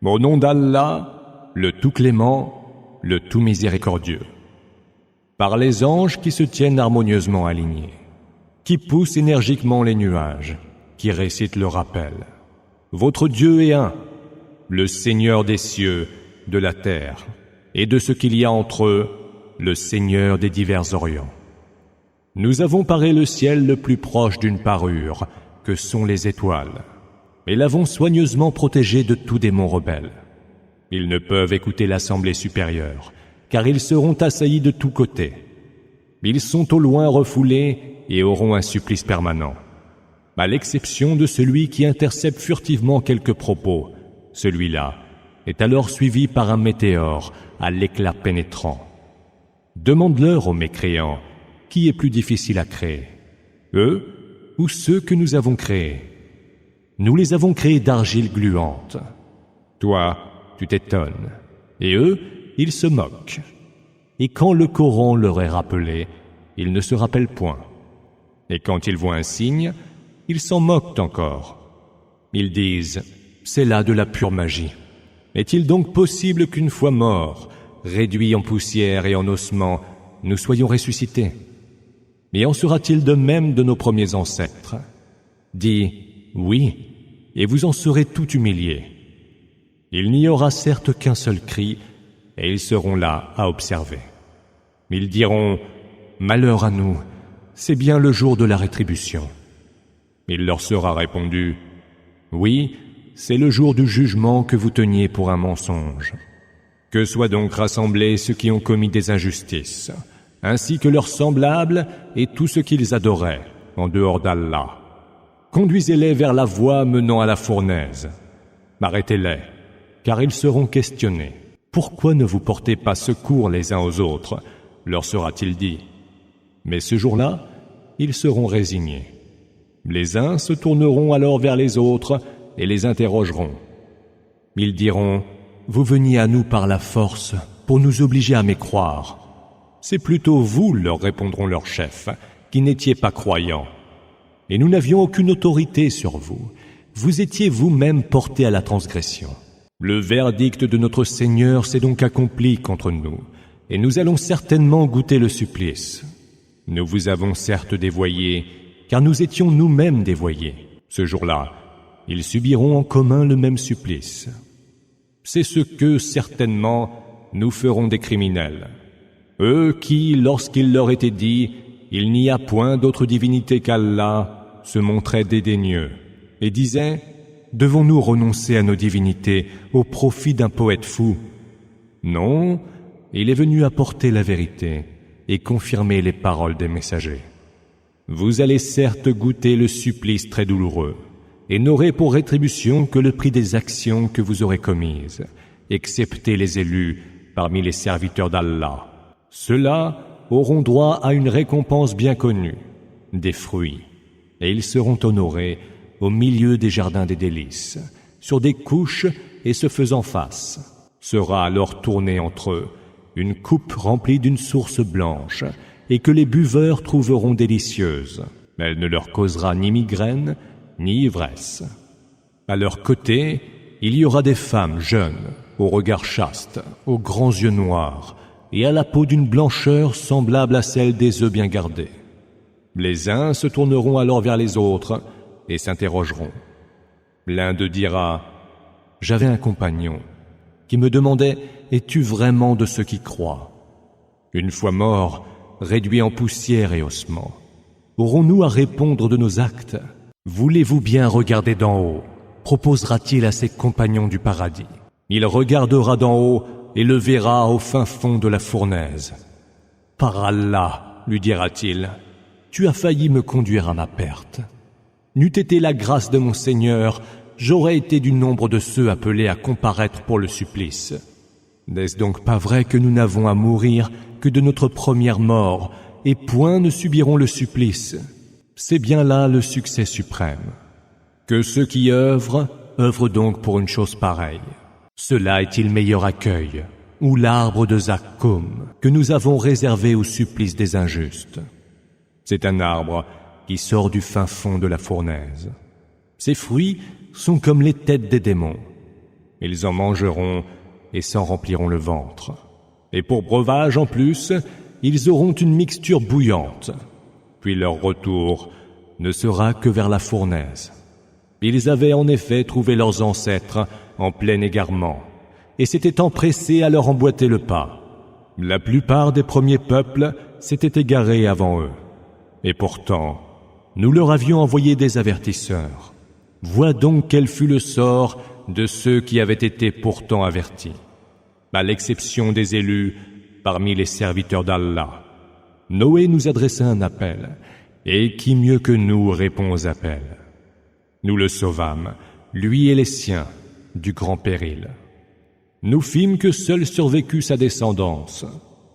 Au nom d'Allah, le tout clément, le tout miséricordieux. Par les anges qui se tiennent harmonieusement alignés, qui poussent énergiquement les nuages, qui récitent le rappel. Votre Dieu est un, le Seigneur des cieux, de la terre, et de ce qu'il y a entre eux, le Seigneur des divers orients. Nous avons paré le ciel le plus proche d'une parure, que sont les étoiles, et l'avons soigneusement protégé de tout démon rebelle. Ils ne peuvent écouter l'assemblée supérieure, car ils seront assaillis de tous côtés. Ils sont au loin refoulés et auront un supplice permanent, à l'exception de celui qui intercepte furtivement quelques propos. Celui-là est alors suivi par un météore à l'éclat pénétrant. Demande-leur aux mécréants, qui est plus difficile à créer, eux ou ceux que nous avons créés? Nous les avons créés d'argile gluante. Toi, tu t'étonnes, et eux, ils se moquent. Et quand le Coran leur est rappelé, ils ne se rappellent point. Et quand ils voient un signe, ils s'en moquent encore. Ils disent, c'est là de la pure magie. Est-il donc possible qu'une fois morts, réduits en poussière et en ossements, nous soyons ressuscités? Et en sera-t-il de même de nos premiers ancêtres? Dis, oui, et vous en serez tout humiliés. Il n'y aura certes qu'un seul cri, et ils seront là à observer. Ils diront, malheur à nous, c'est bien le jour de la rétribution. Il leur sera répondu, oui, c'est le jour du jugement que vous teniez pour un mensonge. Que soient donc rassemblés ceux qui ont commis des injustices, ainsi que leurs semblables et tout ce qu'ils adoraient, en dehors d'Allah. Conduisez-les vers la voie menant à la fournaise. Arrêtez-les, car ils seront questionnés. Pourquoi ne vous portez pas secours les uns aux autres, leur sera-t-il dit. Mais ce jour-là, ils seront résignés. Les uns se tourneront alors vers les autres et les interrogeront. Ils diront, vous veniez à nous par la force pour nous obliger à mécroire. C'est plutôt vous, leur répondront leurs chefs, qui n'étiez pas croyants. Et nous n'avions aucune autorité sur vous. Vous étiez vous-même portés à la transgression. Le verdict de notre Seigneur s'est donc accompli contre nous, et nous allons certainement goûter le supplice. Nous vous avons certes dévoyés, car nous étions nous-mêmes dévoyés. Ce jour-là, ils subiront en commun le même supplice. C'est ce que, certainement, nous ferons des criminels. Eux qui, lorsqu'il leur était dit « Il n'y a point d'autre divinité qu'Allah », se montraient dédaigneux et disaient « Devons-nous renoncer à nos divinités au profit d'un poète fou ?» Non, il est venu apporter la vérité et confirmer les paroles des messagers. Vous allez certes goûter le supplice très douloureux et n'aurez pour rétribution que le prix des actions que vous aurez commises, excepté les élus parmi les serviteurs d'Allah. Ceux-là auront droit à une récompense bien connue, des fruits, et ils seront honorés au milieu des jardins des délices, sur des couches et se faisant face. Sera alors tournée entre eux une coupe remplie d'une source blanche et que les buveurs trouveront délicieuse. Elle ne leur causera ni migraine, ni ivresse. À leur côté, il y aura des femmes jeunes, au regard chaste, aux grands yeux noirs, et à la peau d'une blancheur semblable à celle des œufs bien gardés. Les uns se tourneront alors vers les autres et s'interrogeront. L'un d'eux dira « J'avais un compagnon qui me demandait « Es-tu vraiment de ceux qui croient ?» Une fois mort, réduit en poussière et ossements, aurons-nous à répondre de nos actes? Voulez-vous bien regarder d'en haut? Proposera-t-il à ses compagnons du paradis? Il regardera d'en haut et le verra au fin fond de la fournaise. Par Allah, lui dira-t-il, tu as failli me conduire à ma perte. N'eût été la grâce de mon Seigneur, j'aurais été du nombre de ceux appelés à comparaître pour le supplice. N'est-ce donc pas vrai que nous n'avons à mourir que de notre première mort, et point ne subiront le supplice? C'est bien là le succès suprême. Que ceux qui œuvrent donc pour une chose pareille. Cela est-il meilleur accueil, ou l'arbre de Zakkoum, que nous avons réservé au supplice des injustes? C'est un arbre qui sort du fin fond de la fournaise. Ses fruits sont comme les têtes des démons. Ils en mangeront et s'en rempliront le ventre. Et pour breuvage en plus, ils auront une mixture bouillante. Puis leur retour ne sera que vers la fournaise. Ils avaient en effet trouvé leurs ancêtres en plein égarement, et s'étaient empressés à leur emboîter le pas. La plupart des premiers peuples s'étaient égarés avant eux. Et pourtant, nous leur avions envoyé des avertisseurs. Vois donc quel fut le sort de ceux qui avaient été pourtant avertis. À l'exception des élus parmi les serviteurs d'Allah, Noé nous adressa un appel, et qui mieux que nous répond aux appels? Nous le sauvâmes, lui et les siens, du grand péril. Nous fîmes que seule survécut sa descendance,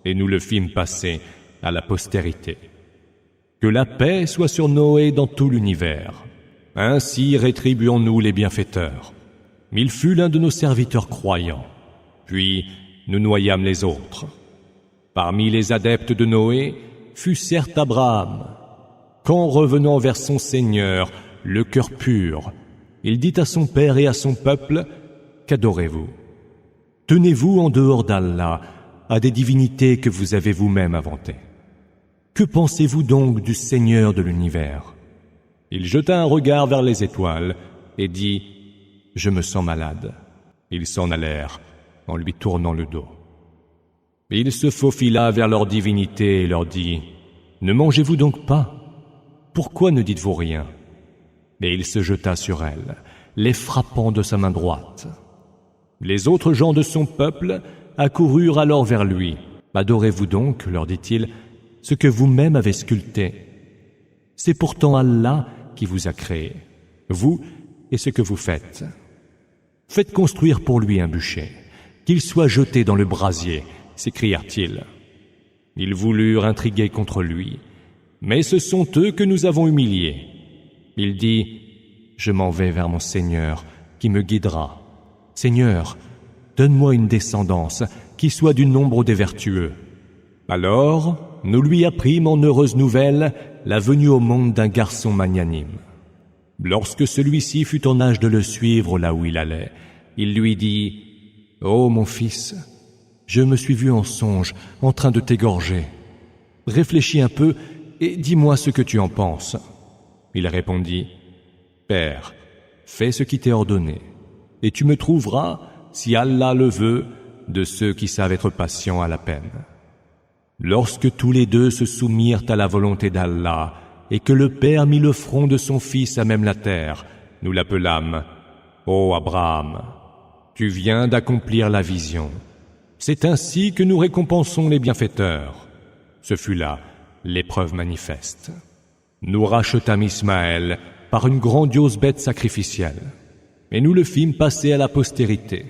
et nous le fîmes passer à la postérité. Que la paix soit sur Noé dans tout l'univers. Ainsi rétribuons-nous les bienfaiteurs. Il fut l'un de nos serviteurs croyants. Puis nous noyâmes les autres. Parmi les adeptes de Noé fut certes Abraham. Quand revenant vers son Seigneur, le cœur pur, il dit à son père et à son peuple, « Qu'adorez-vous? Tenez-vous en dehors d'Allah à des divinités que vous avez vous-même inventées. Que pensez-vous donc du Seigneur de l'univers ?» Il jeta un regard vers les étoiles et dit, « Je me sens malade. » Ils s'en allèrent en lui tournant le dos. Il se faufila vers leur divinité et leur dit, « Ne mangez-vous donc pas? Pourquoi ne dites-vous rien ?» Et il se jeta sur elles, les frappant de sa main droite. Les autres gens de son peuple accoururent alors vers lui. « Adorez-vous donc, leur dit-il, ce que vous-même avez sculpté. C'est pourtant Allah qui vous a créé, vous et ce que vous faites. Faites construire pour lui un bûcher, qu'il soit jeté dans le brasier, s'écrièrent-ils. Ils voulurent intriguer contre lui, mais ce sont eux que nous avons humiliés. Il dit, « Je m'en vais vers mon Seigneur, qui me guidera. Seigneur, donne-moi une descendance qui soit du nombre des vertueux. » Alors, nous lui apprîmes en heureuse nouvelle la venue au monde d'un garçon magnanime. Lorsque celui-ci fut en âge de le suivre là où il allait, il lui dit, « Ô mon fils, je me suis vu en songe en train de t'égorger. Réfléchis un peu et dis-moi ce que tu en penses. » Il répondit, « Père, fais ce qui t'est ordonné, et tu me trouveras, si Allah le veut, de ceux qui savent être patients à la peine. » Lorsque tous les deux se soumirent à la volonté d'Allah, et que le père mit le front de son fils à même la terre, nous l'appelâmes, « Ô Abraham, tu viens d'accomplir la vision. C'est ainsi que nous récompensons les bienfaiteurs. » Ce fut là l'épreuve manifeste. Nous rachetâmes Ismaël par une grandiose bête sacrificielle, et nous le fîmes passer à la postérité.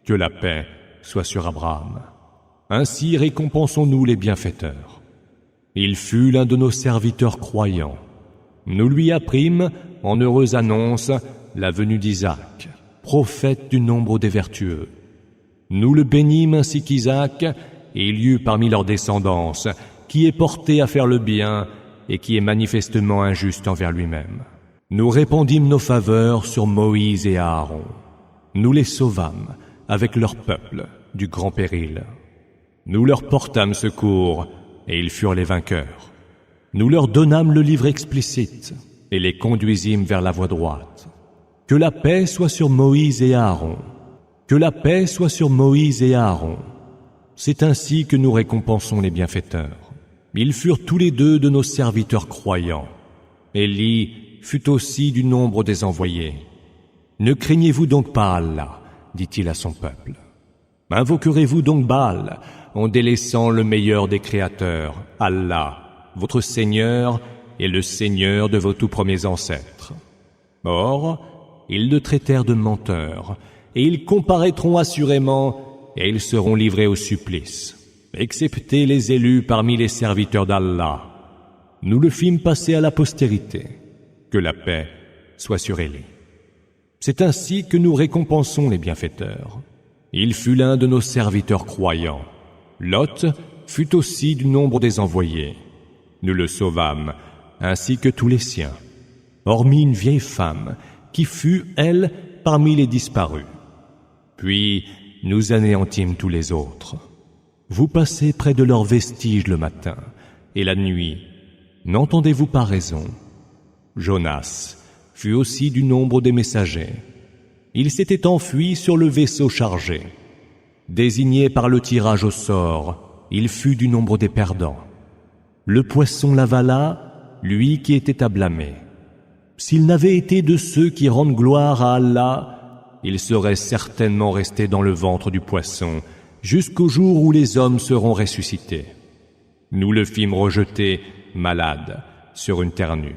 Que la paix soit sur Abraham. Ainsi récompensons-nous les bienfaiteurs. Il fut l'un de nos serviteurs croyants. Nous lui apprîmes, en heureuse annonce, la venue d'Isaac, prophète du nombre des vertueux. Nous le bénîmes ainsi qu'Isaac, et il y eut parmi leurs descendance qui est porté à faire le bien et qui est manifestement injuste envers lui-même. Nous répandîmes nos faveurs sur Moïse et Aaron. Nous les sauvâmes avec leur peuple du grand péril. Nous leur portâmes secours, et ils furent les vainqueurs. Nous leur donnâmes le livre explicite, et les conduisîmes vers la voie droite. Que la paix soit sur Moïse et Aaron. Que la paix soit sur Moïse et Aaron. C'est ainsi que nous récompensons les bienfaiteurs. Ils furent tous les deux de nos serviteurs croyants. Élie fut aussi du nombre des envoyés. Ne craignez-vous donc pas Allah, dit-il à son peuple. Invoquerez-vous donc Baal, en délaissant le meilleur des créateurs, Allah, votre Seigneur et le Seigneur de vos tout premiers ancêtres. Or, ils le traitèrent de menteur, et ils comparaîtront assurément, et ils seront livrés au supplice, excepté les élus parmi les serviteurs d'Allah. Nous le fîmes passer à la postérité. Que la paix soit sur Élie. C'est ainsi que nous récompensons les bienfaiteurs. Il fut l'un de nos serviteurs croyants. Lot fut aussi du nombre des envoyés. Nous le sauvâmes, ainsi que tous les siens, hormis une vieille femme, qui fut, elle, parmi les disparus. Puis nous anéantîmes tous les autres. Vous passez près de leurs vestiges le matin, et la nuit, n'entendez-vous pas raison? Jonas fut aussi du nombre des messagers. Il s'était enfui sur le vaisseau chargé. Désigné par le tirage au sort, il fut du nombre des perdants. Le poisson l'avala, lui qui était à blâmer. S'il n'avait été de ceux qui rendent gloire à Allah, il serait certainement resté dans le ventre du poisson jusqu'au jour où les hommes seront ressuscités. Nous le fîmes rejeter, malade, sur une terre nue.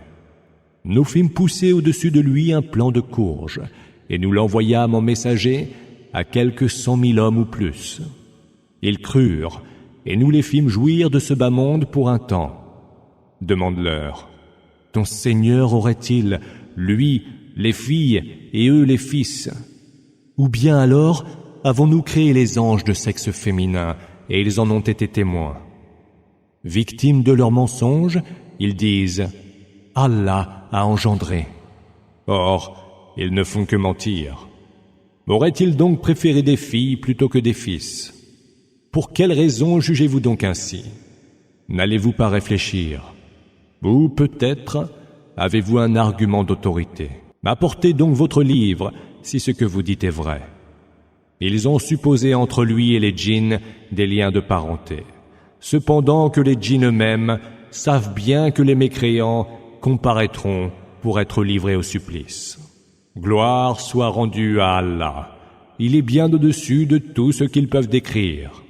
Nous fîmes pousser au-dessus de lui un plant de courge, et nous l'envoyâmes en messager à quelques 100 000 hommes ou plus. Ils crurent, et nous les fîmes jouir de ce bas monde pour un temps. Demande-leur, ton Seigneur aurait-il, lui, les filles, et eux les fils? Ou bien alors, avons-nous créé les anges de sexe féminin, et ils en ont été témoins? Victimes de leurs mensonges, ils disent « Allah a engendré ». Or, ils ne font que mentir. Aurait-il donc préféré des filles plutôt que des fils? Pour quelle raison jugez-vous donc ainsi? N'allez-vous pas réfléchir? Ou peut-être avez-vous un argument d'autorité? Apportez donc votre livre si ce que vous dites est vrai. Ils ont supposé entre lui et les djinns des liens de parenté, cependant que les djinns eux-mêmes savent bien que les mécréants comparaîtront pour être livrés au supplice. Gloire soit rendue à Allah. Il est bien au-dessus de tout ce qu'ils peuvent décrire,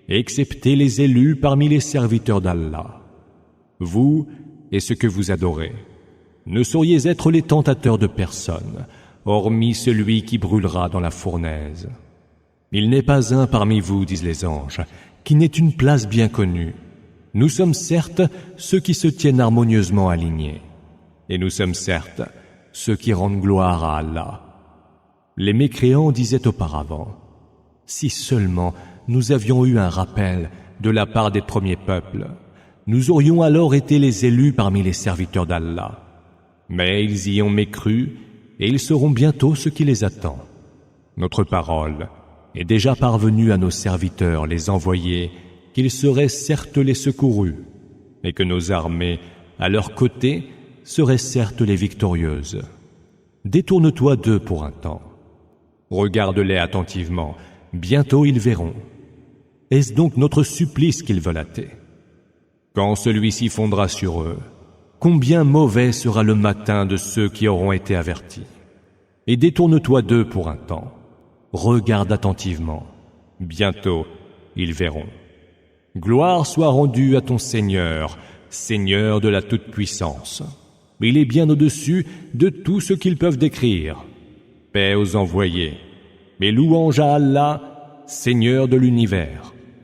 excepté les élus parmi les serviteurs d'Allah. Vous et ce que vous adorez ne sauriez être les tentateurs de personne, hormis celui qui brûlera dans la fournaise. Il n'est pas un parmi vous, disent les anges, qui n'ait une place bien connue. Nous sommes certes ceux qui se tiennent harmonieusement alignés, et nous sommes certes ceux qui rendent gloire à Allah. Les mécréants disaient auparavant, si seulement nous avions eu un rappel de la part des premiers peuples, nous aurions alors été les élus parmi les serviteurs d'Allah. Mais ils y ont mécru, et ils sauront bientôt ce qui les attend. Notre parole est déjà parvenue à nos serviteurs, les envoyés, qu'ils seraient certes les secourus, et que nos armées, à leur côté, seraient certes les victorieuses. Détourne-toi d'eux pour un temps. Regarde-les attentivement, bientôt ils verront. Est-ce donc notre supplice qu'ils veulent hâter? Quand celui-ci fondra sur eux, combien mauvais sera le matin de ceux qui auront été avertis. Et détourne-toi d'eux pour un temps. Regarde attentivement. Bientôt, ils verront. Gloire soit rendue à ton Seigneur, Seigneur de la toute-puissance. Il est bien au-dessus de tout ce qu'ils peuvent décrire. Paix aux envoyés, et louange à Allah, Seigneur de l'univers.